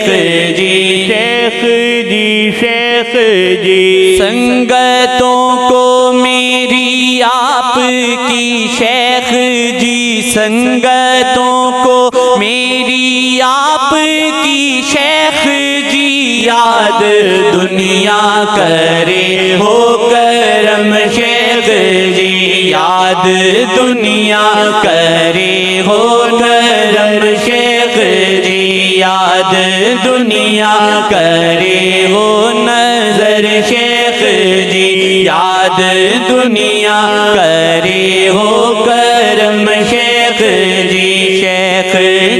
شیخ جی شیخ جی شیخ جی سنگتوں کو میری آپ کی شیخ جی سنگتوں کو میری آپ کی شیخ جی یاد دنیا کرے ہو کرم شیخ جی یاد دنیا کرے ہو کرم شیخ جی یاد دنیا کرے ہو نظر شیخ جی یاد دنیا کرے ہو کرم شیخ جی شیخ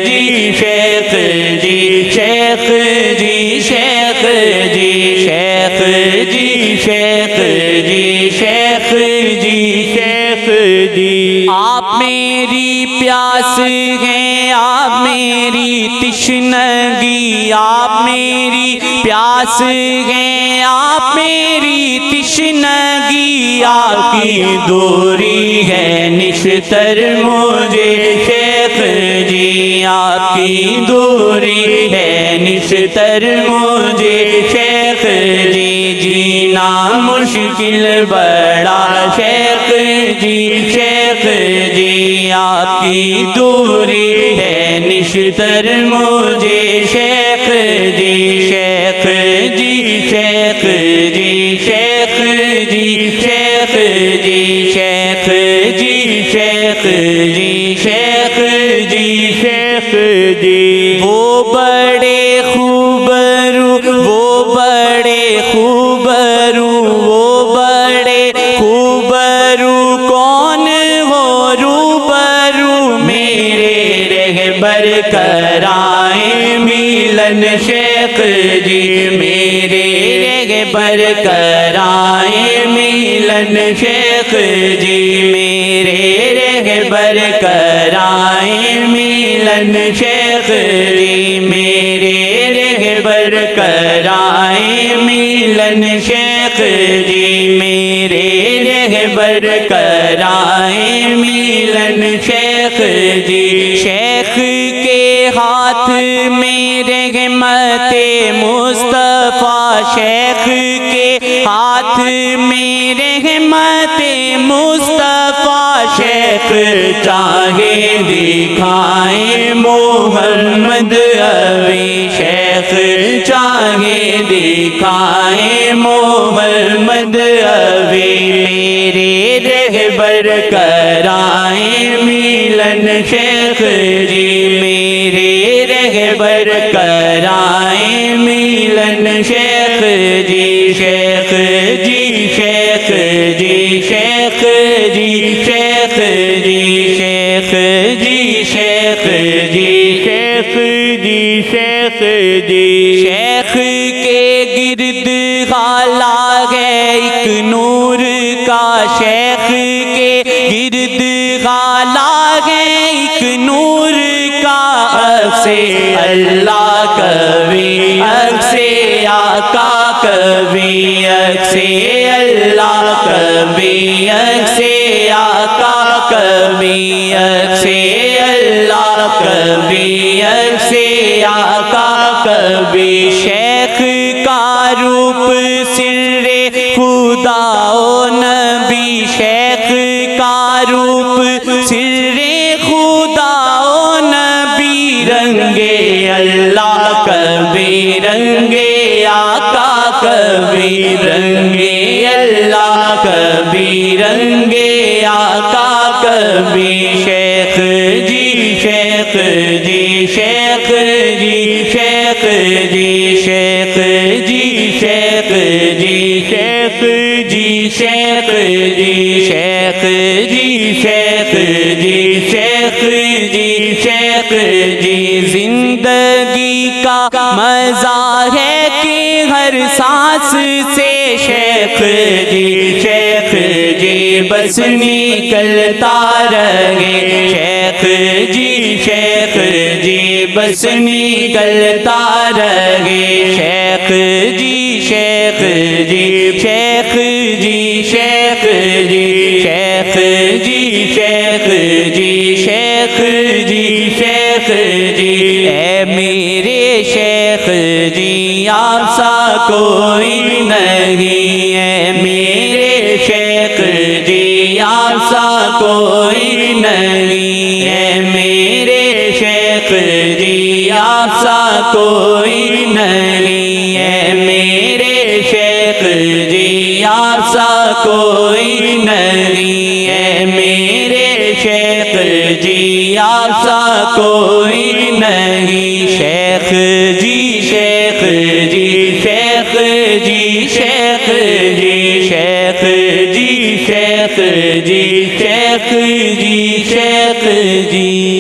جی شیخ جی شیخ جی شیخ جی شیخ جی شیخ جی شیخ جی شیخ جی آپ میری پیاس ہیں آپ میری تشنگی آپ میری پیاس ہیں آپ میری تشنگی آپ کی دوری ہے نشتر مجھے شیخ جی آپ کی دوری ہے نشتر مجھے شیخ جی جینا مشکل بڑا شیخ جی شیخ جی آپ کی دوری ہے نشتر مجھے شیخ جی شیخ جی شیخ جی شیخ جی شیخ جی شیخ جی شیخ جی شیخ جی شیخ جی وہ بڑے خوبرو وہ بڑے خوبرو وہ بڑے خوبرو کون ہو روبرو میرے رہبر کرائیں میلن شیخ جی میرے رہبر کرائیں میلن شیخ جی میرے رہبر کرائیں میلن شیخ جی میرے رہبر کرائیں میلن شیخ جی میرے رہبر کرائیں میلن شیخ جی شیخ کے ہاتھ میں رحمت مصطفیٰ شیخ کے ہاتھ میں رحمت مصطفیٰ شیخ چاہے دکھائیں محمد ابھی شیخ چاہے دکھائیں محمد ابھی میرے رہبر کرائیں میلن شیخ جی میرے رہبر کرائیں میلن شیخ جی شیخ جی شیخ جی شیخ جی شیخ جی شیخ جی شیخ جی شیخ جی شیخ جی شیخ کے گرد غالا ہے ایک نور کا شیخ کے گرد غالا ہے ایک نور کا عکس اللہ کبھی عکس آقا کبھی عکس اللہ کبھی عکس آقا کبھی عکس اللہ کبھی عکس آقا کبھی شیخ کا روپ سر خدا و نبی شیخ کا روپ سر خدا و نبی رنگے اللہ کبھی رنگے آقا کبھی رنگے اللہ کبھی رنگے آقا کبھی شیخ جی شیخ جی شیخ جی شیخ جی شیخ جی شیخ جی شیخ جی شیخ جی شیخ جی شیخ جی شیخ جی شیخ جی زندگی کا مزہ ہے کہ ہر سانس سے شیخ جی شیخ جی بس نکلتا رہے شیخ جی شیخ جی بس نکلتا رہے شیخ جی شیخ جی شیخ جی شیخ جی شیخ جی شیخ جی شیخ جی شیخ جی اے میرے شیخ کوئی نہیں ہے میرے شیخ جی، آپ سا کوئی نہیں ہے میرے شیخ جی، آپ سا کوئی نہیں ہے میرے شیخ جی، آپ سا کوئی نہیں ہے میرے شیخ جی، آپ سا کوئی نہیں۔ شیخ جی شیخ جی شیخ جی شیخ جی شیخ جی شیخ جی شیخ جی شیخ جی